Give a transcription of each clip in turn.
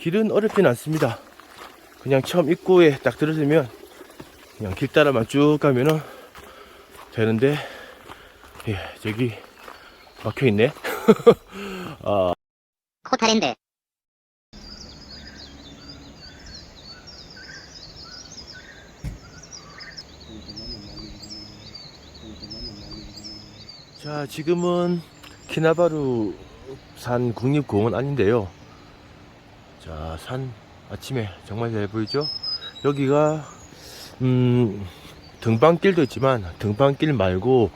길은 어렵진 않습니다. 그냥 처음 입구에 딱 들어서면 그냥 길 따라만 쭉 가면은 되는데, 예, 저기 막혀있네. 코타랜드. 자, 지금은 키나바루 산 국립공원 안인데요. 자, 산 아침에 정말 잘 보이죠? 여기가 등반길도 있지만 등반길 말고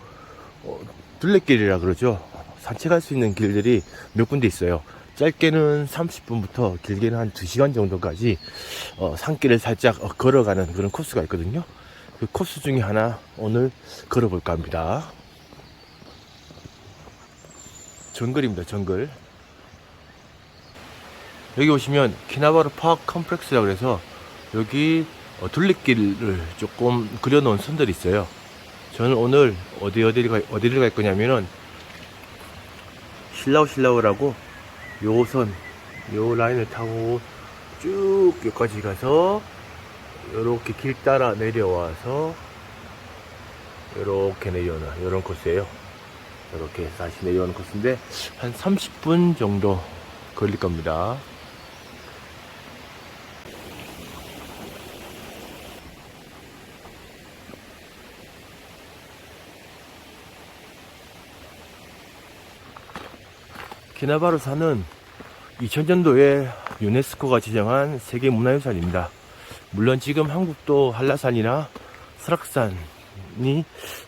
둘레길이라 그러죠. 산책할 수 있는 길들이 몇 군데 있어요. 짧게는 30분부터 길게는 한 2시간 정도까지 산길을 살짝 걸어가는 그런 코스가 있거든요. 그 코스 중에 하나 오늘 걸어볼까 합니다. 정글입니다. 정글. 여기 오시면 키나바루 파크 컴플렉스라고 해서 여기 둘레길을 조금 그려놓은 선들이 있어요. 저는 오늘 어디를 갈 거냐면은 실라우라고 요 선, 요 라인을 타고 쭉 여기까지 가서 요렇게 길 따라 내려와서 요렇게 내려오는 요런 코스예요. 이렇게 다시 내려오는 코스인데 한 30분 정도 걸릴 겁니다. 키나바루 산은 2000년도에 유네스코가 지정한 세계문화유산입니다. 물론 지금 한국도 한라산이나 설악산이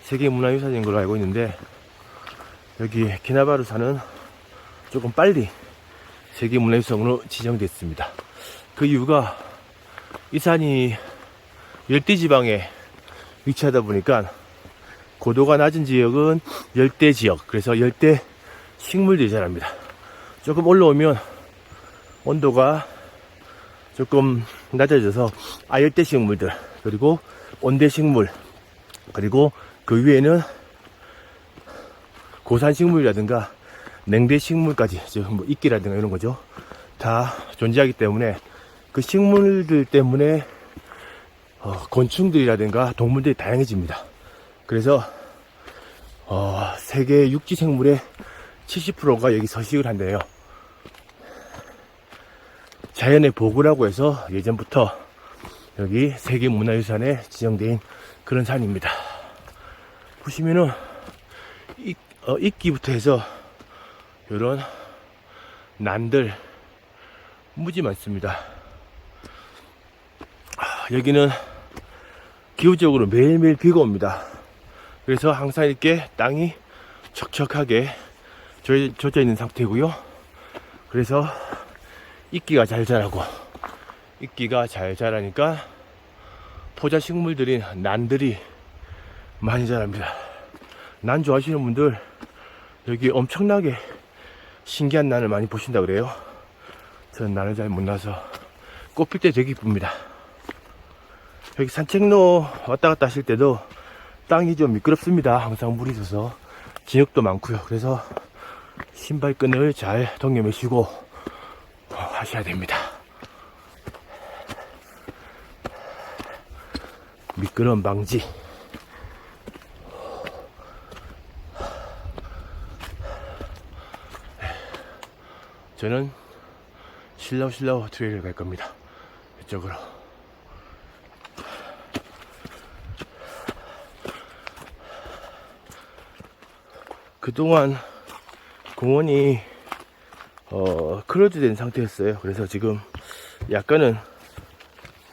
세계문화유산인 걸로 알고 있는데, 여기 키나바루 산은 조금 빨리 세계문화유산으로 지정됐습니다. 그 이유가 이 산이 열대지방에 위치하다 보니까 고도가 낮은 지역은 열대지역, 그래서 열대 식물들이 자랍니다. 조금 올라오면 온도가 조금 낮아져서 아열대 식물들, 그리고 온대 식물, 그리고 그 위에는 고산 식물이라든가 냉대 식물까지, 뭐 이끼라든가 이런 거죠, 다 존재하기 때문에 그 식물들 때문에 곤충들이라든가 동물들이 다양해집니다. 그래서 세계 육지 생물의 70%가 여기 서식을 한대요. 자연의 보고라고 해서 예전부터 여기 세계문화유산에 지정된 그런 산입니다. 보시면은 이끼부터 해서 이런 난들 무지 많습니다. 여기는 기후적으로 매일매일 비가 옵니다. 그래서 항상 이렇게 땅이 척척하게 젖어 있는 상태고요. 그래서 이끼가 잘 자라고, 이끼가 잘 자라니까 포자 식물들인 난들이 많이 자랍니다. 난 좋아하시는 분들 여기 엄청나게 신기한 난을 많이 보신다 그래요. 저는 난을 잘 못 나서 꽃필 때 되게 이쁩니다. 여기 산책로 왔다 갔다 하실 때도 땅이 좀 미끄럽습니다. 항상 물이 있어서 진흙도 많고요. 그래서 신발끈을 잘 동여 매시고 하셔야 됩니다. 미끄럼 방지. 저는 실라우 트레일을 갈 겁니다. 이쪽으로. 그동안 공원이 클로즈 된 상태였어요. 그래서 지금 약간은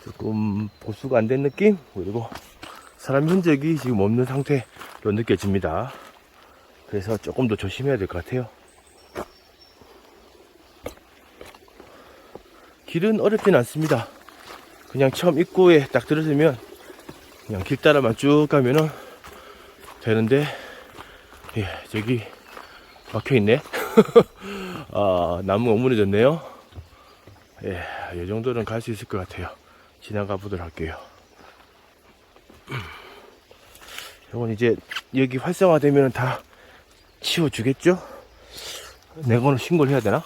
조금 보수가 안 된 느낌? 그리고 사람 흔적이 지금 없는 상태로 느껴집니다. 그래서 조금 더 조심해야 될 것 같아요. 길은 어렵진 않습니다. 그냥 처음 입구에 딱 들어서면 그냥 길 따라만 쭉 가면은 되는데, 예, 저기 막혀있네. 나무가 무너졌네요. 예, 이 정도는 갈 수 있을 것 같아요. 지나가 보도록 할게요. 이건 이제 여기 활성화되면 다 치워주겠죠? 내가 오늘 신고를 해야 되나?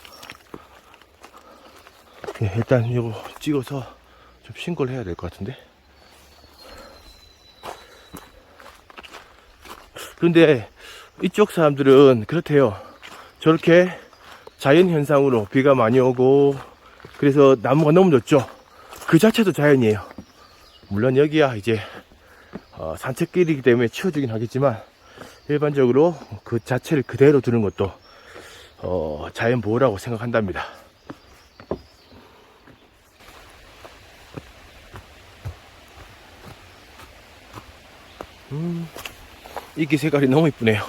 네, 일단 이거 찍어서 좀 신고를 해야 될 것 같은데. 그런데 이쪽 사람들은 그렇대요. 저렇게 자연현상으로 비가 많이 오고 그래서 나무가 너무 졌죠. 그 자체도 자연이에요. 물론 여기야 이제 산책길이기 때문에 치워주긴 하겠지만 일반적으로 그 자체를 그대로 두는 것도 자연 보호라고 생각한답니다. 이게 색깔이 너무 이쁘네요.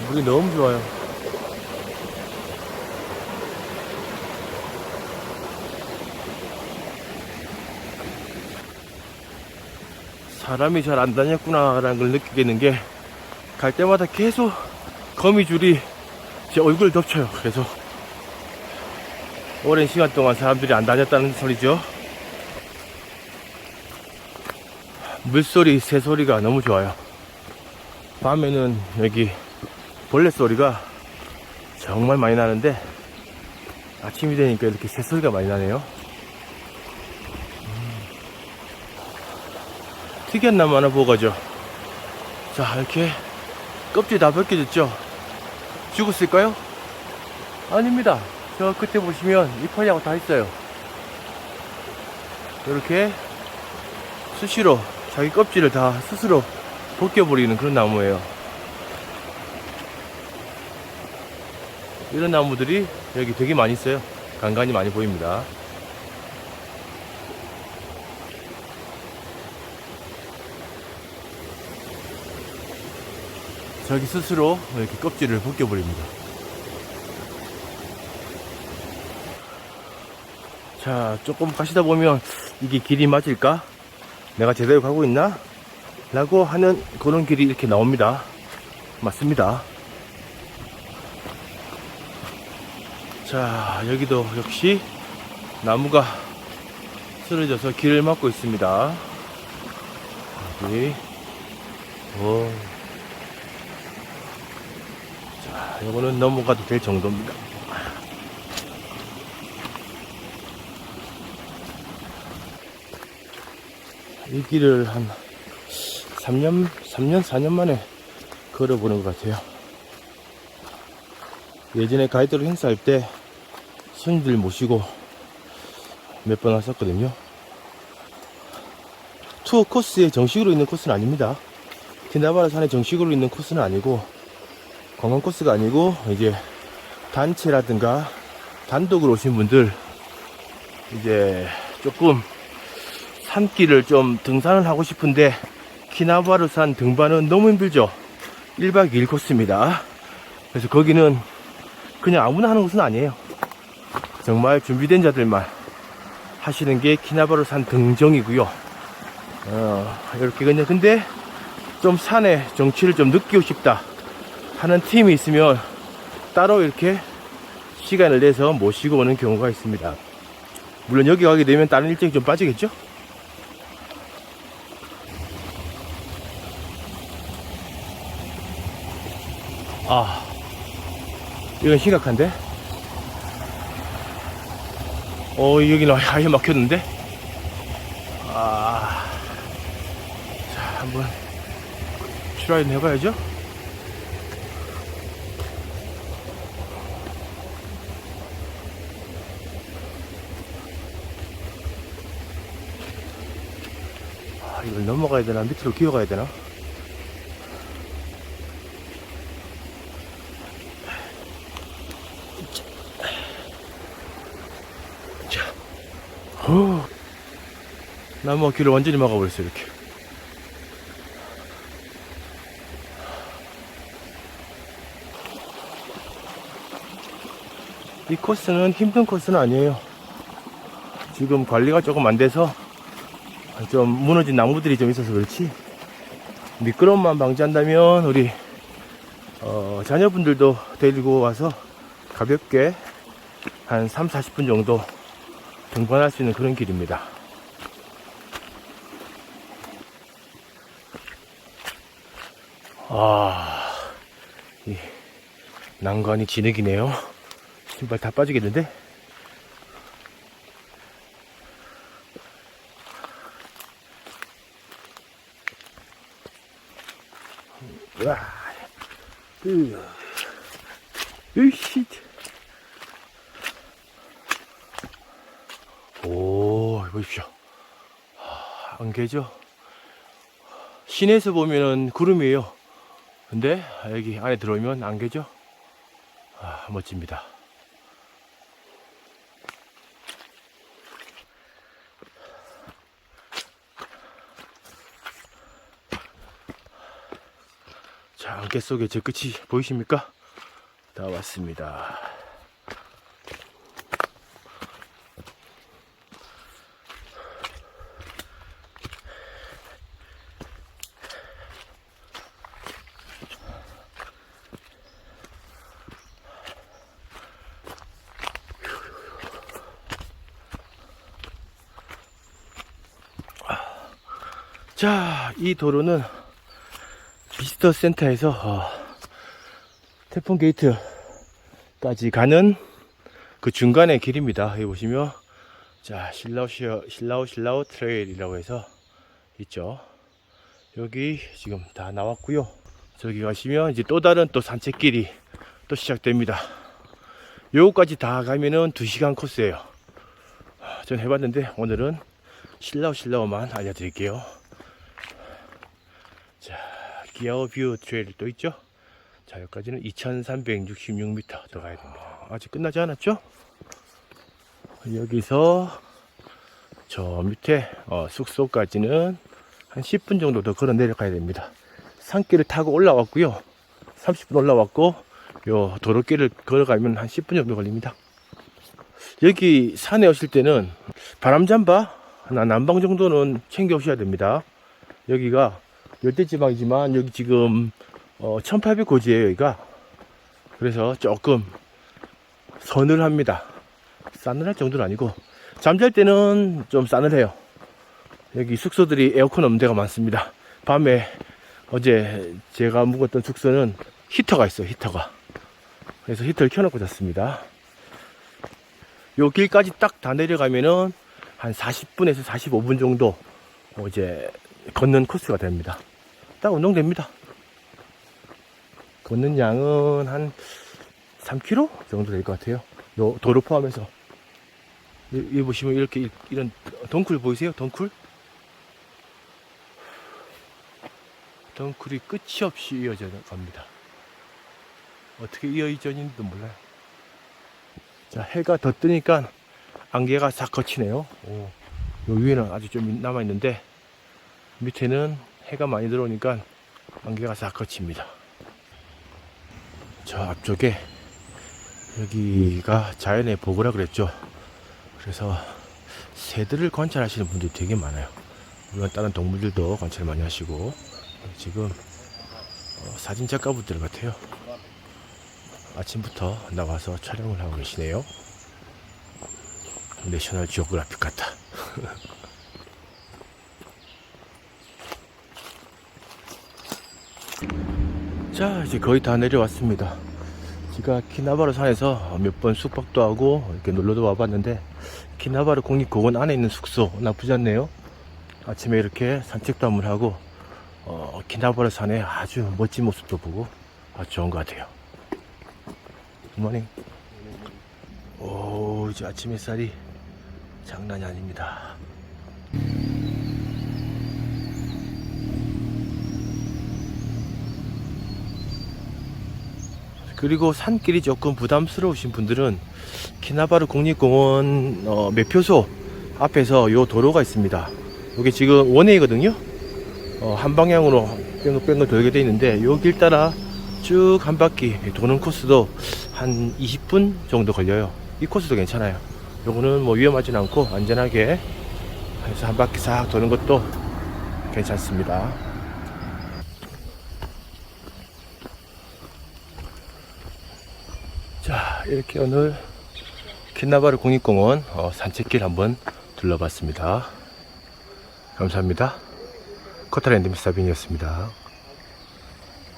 물이 너무 좋아요. 사람이 잘 안 다녔구나 라는 걸 느끼겠는 게, 갈 때마다 계속 거미줄이 제 얼굴을 덮쳐요. 그래서 오랜 시간 동안 사람들이 안 다녔다는 소리죠. 물소리, 새소리가 너무 좋아요. 밤에는 여기 벌레 소리가 정말 많이 나는데 아침이 되니까 이렇게 새소리가 많이 나네요. 특이한 나무 하나 보고 가죠. 자, 이렇게 껍질 다 벗겨졌죠. 죽었을까요? 아닙니다. 저 끝에 보시면 이파리하고 다 있어요. 이렇게 수시로 자기 껍질을 다 스스로 벗겨버리는 그런 나무예요. 이런 나무들이 여기 되게 많이 있어요. 간간히 많이 보입니다. 자기 스스로 이렇게 껍질을 벗겨버립니다. 자, 조금 가시다 보면 이게 길이 맞을까? 내가 제대로 가고 있나? 라고 하는 그런 길이 이렇게 나옵니다. 맞습니다. 자, 여기도 역시 나무가 쓰러져서 길을 막고 있습니다. 여기. 오. 자, 요거는 넘어가도 될 정도입니다. 이 길을 한 3년, 4년 만에 걸어보는 것 같아요. 예전에 가이드로 행사할 때 손님들 모시고 몇 번 왔었거든요. 투어 코스에 정식으로 있는 코스는 아닙니다. 키나바루 산에 정식으로 있는 코스는 아니고, 관광 코스가 아니고, 이제 단체라든가 단독으로 오신 분들, 이제 조금 산길을 좀 등산을 하고 싶은데 키나바루 산 등반은 너무 힘들죠. 1박 2일 코스입니다. 그래서 거기는 그냥 아무나 하는 곳은 아니에요. 정말 준비된 자들만 하시는 게 키나바루 산 등정이고요. 이렇게 그냥, 근데 좀 산의 정취를 좀 느끼고 싶다 하는 팀이 있으면 따로 이렇게 시간을 내서 모시고 오는 경우가 있습니다. 물론 여기 가게 되면 다른 일정이 좀 빠지겠죠? 아, 이건 심각한데? 여기는 아예 막혔는데? 자, 한번 트라이는 해봐야죠. 이걸 넘어가야 되나? 밑으로 기어가야 되나? 나무가 길을 완전히 막아버렸어요. 이렇게. 이 코스는 힘든 코스는 아니에요. 지금 관리가 조금 안 돼서 좀 무너진 나무들이 좀 있어서 그렇지, 미끄럼만 방지한다면 우리 자녀분들도 데리고 와서 가볍게 한 3, 40분 정도 등반할 수 있는 그런 길입니다. 아, 이 난관이 진흙이네요. 신발 다 빠지겠는데? 으아, 으이씨. 오, 보십시오. 안개죠? 시내에서 보면은 구름이에요. 근데 여기 안에 들어오면 안개죠? 멋집니다. 자, 안개 속에 제 끝이 보이십니까? 다 왔습니다. 자, 이 도로는 비지터 센터에서 태풍 게이트까지 가는 그 중간의 길입니다. 여기 보시면 자, 실라오 트레일이라고 해서 있죠. 여기 지금 다 나왔고요. 저기 가시면 이제 또 다른 또 산책길이 또 시작됩니다. 요거까지 다 가면은 2시간 코스예요. 전 해봤는데 오늘은 실라오만 알려드릴게요. 자, 기아오뷰 트레일 또 있죠. 자, 여기까지는 2366m 더 가야 됩니다. 아직 끝나지 않았죠? 여기서 저 밑에 숙소까지는 한 10분 정도 더 걸어 내려가야 됩니다. 산길을 타고 올라왔고요. 30분 올라왔고 요 도로길을 걸어가면 한 10분 정도 걸립니다. 여기 산에 오실 때는 바람잠바 하나 난방 정도는 챙겨 오셔야 됩니다. 여기가 열대지방이지만 여기 지금 1800고지예요 여기가. 그래서 조금 서늘합니다. 싸늘할 정도는 아니고 잠잘 때는 좀 싸늘해요. 여기 숙소들이 에어컨 없는 데가 많습니다. 밤에 어제 제가 묵었던 숙소는 히터가 있어요. 히터가. 그래서 히터를 켜놓고 잤습니다. 요 길까지 딱 다 내려가면은 한 40분에서 45분 정도 이제 걷는 코스가 됩니다. 딱 운동됩니다. 걷는 양은 한 3km 정도 될 것 같아요. 요 도로 포함해서. 여기 보시면 이렇게 이런 덩쿨 보이세요? 덩쿨이 끝이 없이 이어져 갑니다. 어떻게 이어져 있는지도 몰라요. 자, 해가 더 뜨니까 안개가 싹 거치네요. 요 위에는 아직 좀 남아있는데 밑에는 해가 많이 들어오니까 안개가 싹 거칩니다. 저 앞쪽에 여기가 자연의 보고라 그랬죠. 그래서 새들을 관찰하시는 분들이 되게 많아요. 물론 다른 동물들도 관찰 많이 하시고 지금 사진 작가분들 같아요. 아침부터 나와서 촬영을 하고 계시네요. 내셔널 지오그래픽 같다. 자, 이제 거의 다 내려왔습니다. 제가 키나바루 산에서 몇 번 숙박도 하고 이렇게 놀러도 와봤는데 키나바루 국립공원 안에 있는 숙소 나쁘지 않네요. 아침에 이렇게 산책도 한번 하고 키나바루 산의 아주 멋진 모습도 보고 아주 좋은 것 같아요. 굿모닝. 오, 이제 아침 햇살이 장난이 아닙니다. 그리고 산길이 조금 부담스러우신 분들은 키나바루 국립공원 매표소 앞에서 요 도로가 있습니다. 여기 지금 원웨이거든요. 한 방향으로 뺑글뺑글 돌게 돼 있는데 요 길 따라 쭉 한 바퀴 도는 코스도 한 20분 정도 걸려요. 이 코스도 괜찮아요. 요거는 뭐 위험하진 않고 안전하게 해서 한 바퀴 싹 도는 것도 괜찮습니다. 자, 이렇게 오늘 키나바루 국립공원 산책길 한번 둘러봤습니다. 감사합니다. 커터랜드 미스터 빈이었습니다.